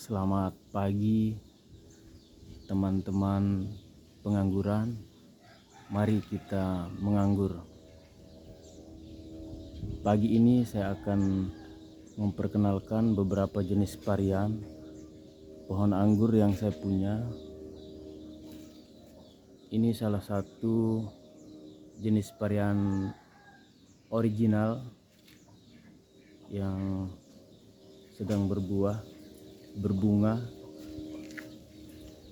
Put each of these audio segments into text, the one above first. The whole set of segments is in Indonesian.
Selamat pagi teman-teman pengangguran. Mari kita menganggur. Pagi ini saya akan memperkenalkan beberapa jenis varian pohon anggur yang saya punya. Ini salah satu jenis varian original yang sedang berbunga,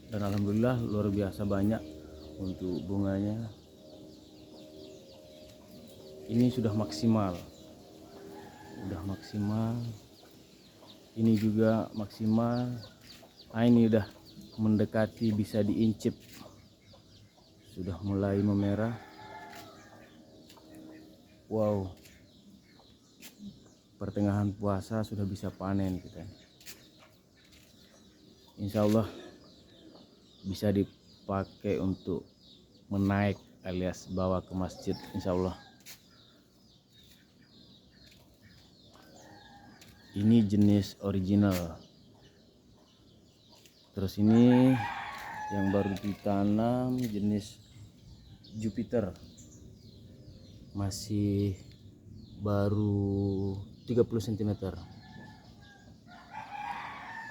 dan alhamdulillah luar biasa banyak untuk bunganya. Ini sudah maksimal, ini juga maksimal. Ini udah mendekati bisa diincip, sudah mulai memerah. Wow, pertengahan puasa sudah bisa panen kita. Insya Allah bisa dipakai untuk menaik alias bawa ke masjid, insya Allah. Ini jenis original. Terus ini yang baru ditanam jenis Jupiter, masih baru 30 cm.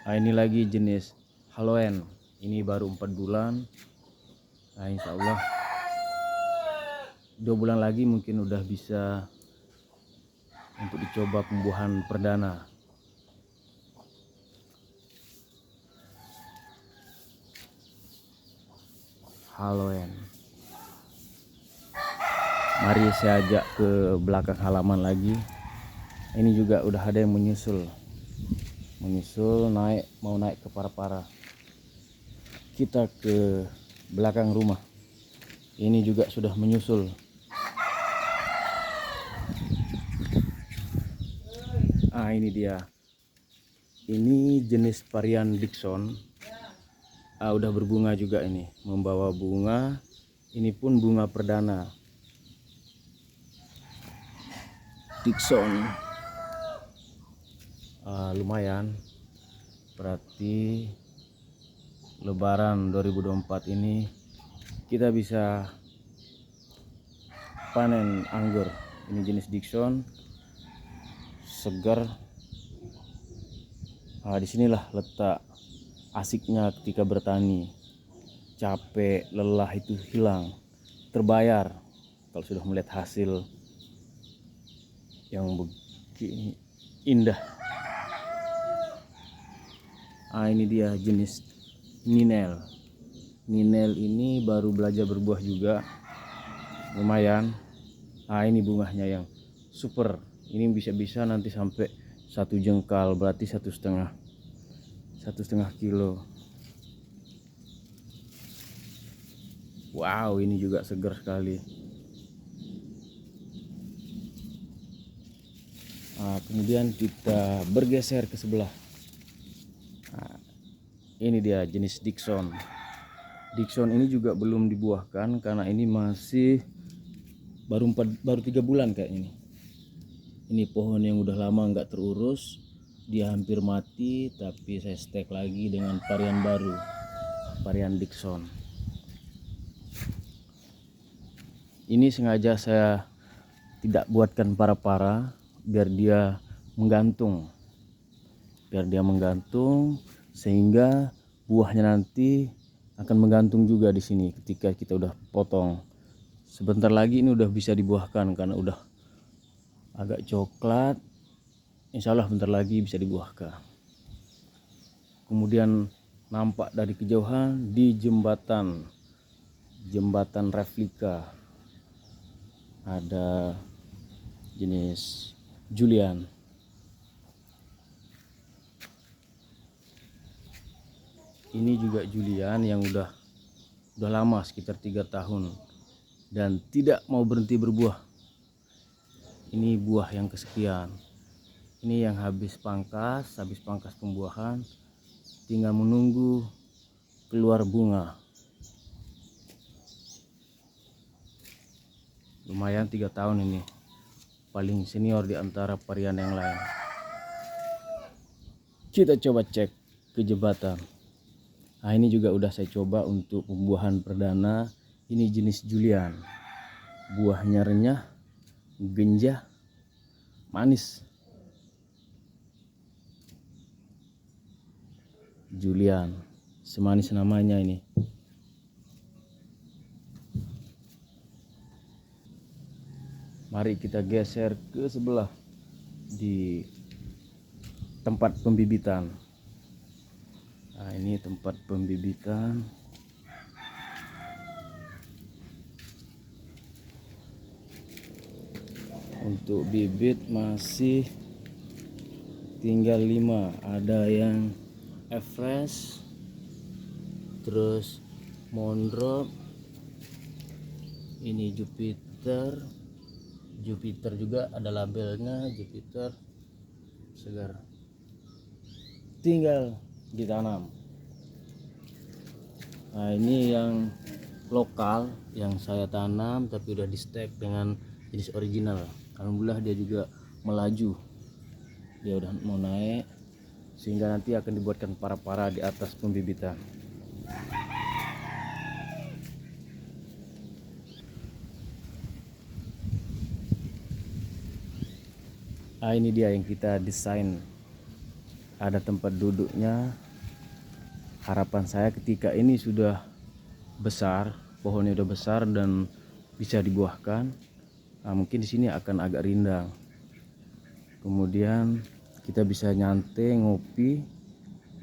Ini lagi jenis Haloen, ini baru 4 bulan. Insya Allah 2 bulan lagi mungkin udah bisa untuk dicoba pembuahan perdana. Haloen. Mari saya ajak ke belakang halaman lagi. Ini juga udah ada yang menyusul naik, mau naik ke para-para. Kita ke belakang rumah. Ini juga sudah menyusul. Ini dia. Ini jenis varian Dickson. Udah berbunga juga, ini membawa bunga. Ini pun bunga perdana Dickson. Lumayan, berarti Lebaran 2024 ini kita bisa panen anggur. Ini jenis Dickson, segar. Disinilah letak asiknya ketika bertani. Capek, lelah itu hilang, terbayar kalau sudah melihat hasil yang begini indah. Ini dia jenis Ninel. Ninel ini baru belajar berbuah juga, lumayan. Ini bunganya yang super. Ini bisa nanti sampai 1 jengkal, berarti 1,5 kilo. Wow, ini juga segar sekali. Kemudian kita bergeser ke sebelah. Ini dia jenis Dickson. Dickson ini juga belum dibuahkan karena ini masih baru 3 bulan kayak ini. Ini pohon yang udah lama nggak terurus, dia hampir mati, tapi saya stek lagi dengan varian baru, varian Dickson. Ini sengaja saya tidak buatkan para-para biar dia menggantung, sehingga buahnya nanti akan menggantung juga di sini ketika kita udah potong. Sebentar lagi ini udah bisa dibuahkan karena udah agak coklat. Insya Allah bentar lagi bisa dibuahkan. Kemudian nampak dari kejauhan di jembatan replika ada jenis Julian. Ini juga Julian yang udah lama, sekitar 3 tahun, dan tidak mau berhenti berbuah. Ini buah yang kesekian. Ini yang habis pangkas pembuahan, tinggal menunggu keluar bunga. Lumayan 3 tahun ini, paling senior di antara varian yang lain. Kita coba cek ke jembatan. Nah, ini juga udah saya coba untuk pembuahan perdana. Ini jenis julian, buahnya renyah, genjah, manis. Julian, semanis namanya ini. Mari kita geser ke sebelah di tempat pembibitan. Nah, ini tempat pembibitan. Untuk bibit masih tinggal 5. Ada yang Everest, terus Mondrop, ini Jupiter juga ada labelnya, Jupiter segar, tinggal ditanam. Nah, ini yang lokal yang saya tanam tapi udah di stek dengan jenis original. Alhamdulillah dia juga melaju, dia udah mau naik sehingga nanti akan dibuatkan para-para di atas pembibitan. Nah, ini dia yang kita desain, ada tempat duduknya. Harapan saya ketika ini sudah besar, pohonnya udah besar dan bisa dibuahkan, nah, mungkin di sini akan agak rindang. Kemudian kita bisa nyantai ngopi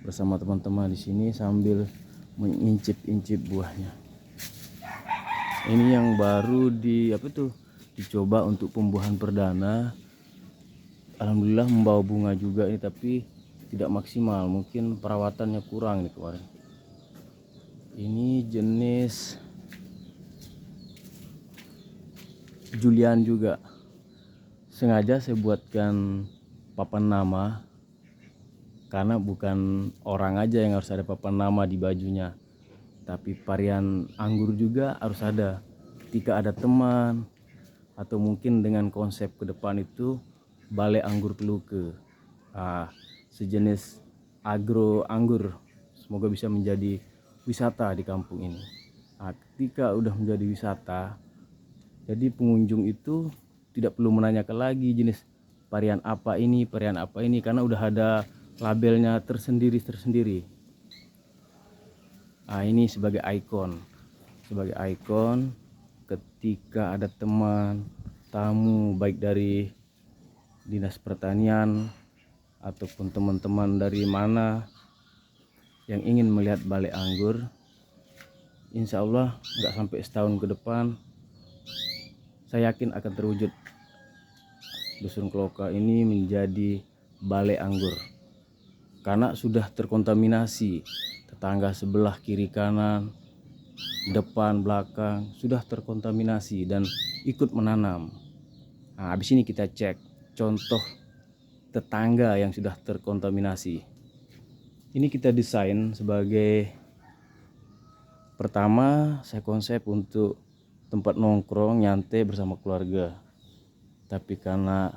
bersama teman-teman di sini sambil mengincip-incip buahnya. Ini yang baru dicoba untuk pembuahan perdana. Alhamdulillah membawa bunga juga ini, tapi tidak maksimal, mungkin perawatannya kurang nih kemarin. Ini jenis julian juga. Sengaja saya buatkan papan nama karena bukan orang aja yang harus ada papan nama di bajunya, tapi varian anggur juga harus ada. Ketika ada teman atau mungkin dengan konsep ke depan itu Balai Anggur Keluke, sejenis agro anggur, semoga bisa menjadi wisata di kampung ini. Nah, ketika udah menjadi wisata, jadi pengunjung itu tidak perlu menanyakan lagi jenis varian apa ini karena udah ada labelnya tersendiri. Nah, ini sebagai ikon ketika ada teman, tamu baik dari Dinas Pertanian ataupun teman-teman dari mana yang ingin melihat Balai Anggur, insya Allah nggak sampai setahun ke depan saya yakin akan terwujud Dusun Kloka ini menjadi Balai Anggur, karena sudah terkontaminasi. Tetangga sebelah, kiri kanan, depan belakang sudah terkontaminasi dan ikut menanam. Nah, habis ini kita cek contoh tetangga yang sudah terkontaminasi. Ini kita desain sebagai, pertama saya konsep untuk tempat nongkrong nyantai bersama keluarga, tapi karena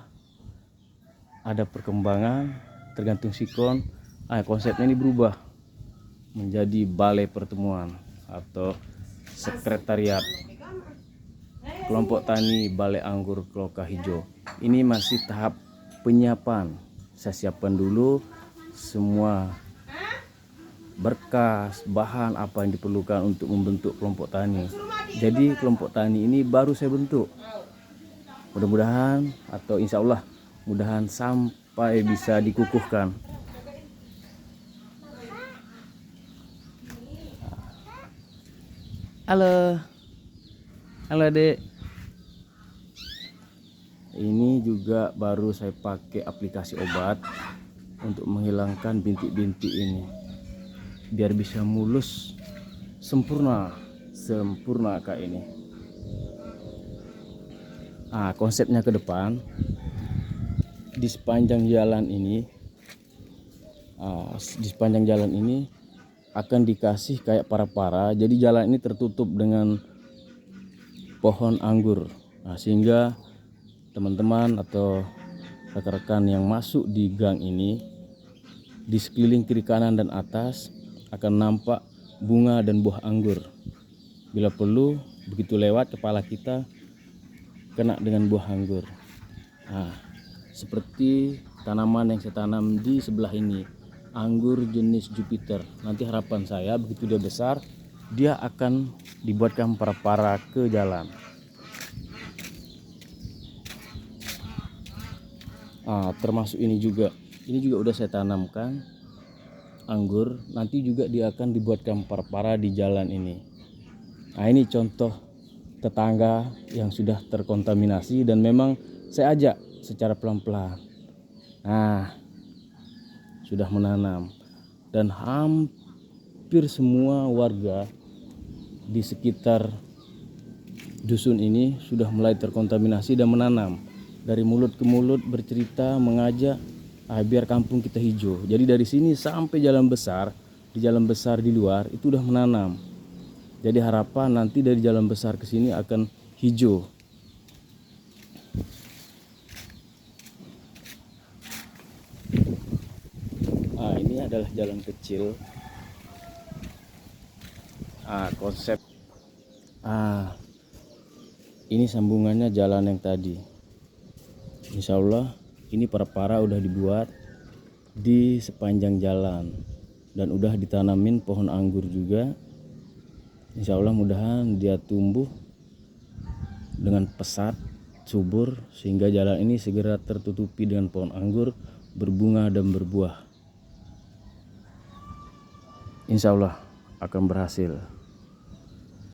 ada perkembangan tergantung sikon, konsepnya ini berubah menjadi balai pertemuan atau sekretariat kelompok tani Balai Anggur Kloka Hijau. Ini masih tahap penyiapan. Saya siapkan dulu semua berkas, bahan apa yang diperlukan untuk membentuk kelompok tani. Jadi kelompok tani ini baru saya bentuk. Mudah-mudahan atau insya Allah mudahan sampai bisa dikukuhkan. Halo Dek. Ini juga baru saya pakai aplikasi obat untuk menghilangkan bintik-bintik ini biar bisa mulus sempurna kayak ini. Konsepnya ke depan di sepanjang jalan ini akan dikasih kayak para-para, jadi jalan ini tertutup dengan pohon anggur. Sehingga teman-teman atau rekan-rekan yang masuk di gang ini Di sekeliling kiri kanan dan atas akan nampak bunga dan buah anggur. Bila perlu begitu lewat kepala kita kena dengan buah anggur. Nah, seperti tanaman yang saya tanam di sebelah ini, anggur jenis Jupiter. Nanti harapan saya begitu dia besar, dia akan dibuatkan para-para ke jalan. Termasuk ini juga udah saya tanamkan anggur. Nanti juga dia akan dibuatkan para-para di jalan ini. Nah, ini contoh tetangga yang sudah terkontaminasi dan memang saya ajak secara pelan-pelan. Nah, sudah menanam dan hampir semua warga di sekitar dusun ini sudah mulai terkontaminasi dan menanam. Dari mulut ke mulut bercerita, mengajak biar kampung kita hijau. Jadi dari sini sampai jalan besar, di jalan besar di luar itu udah menanam. Jadi harapan nanti dari jalan besar ke sini akan hijau. Ini adalah jalan kecil. Konsep ini sambungannya jalan yang tadi. Insya Allah ini para-para udah dibuat di sepanjang jalan dan udah ditanamin pohon anggur juga. Insya Allah mudahan dia tumbuh dengan pesat, subur, sehingga jalan ini segera tertutupi dengan pohon anggur, berbunga dan berbuah. Insya Allah akan berhasil.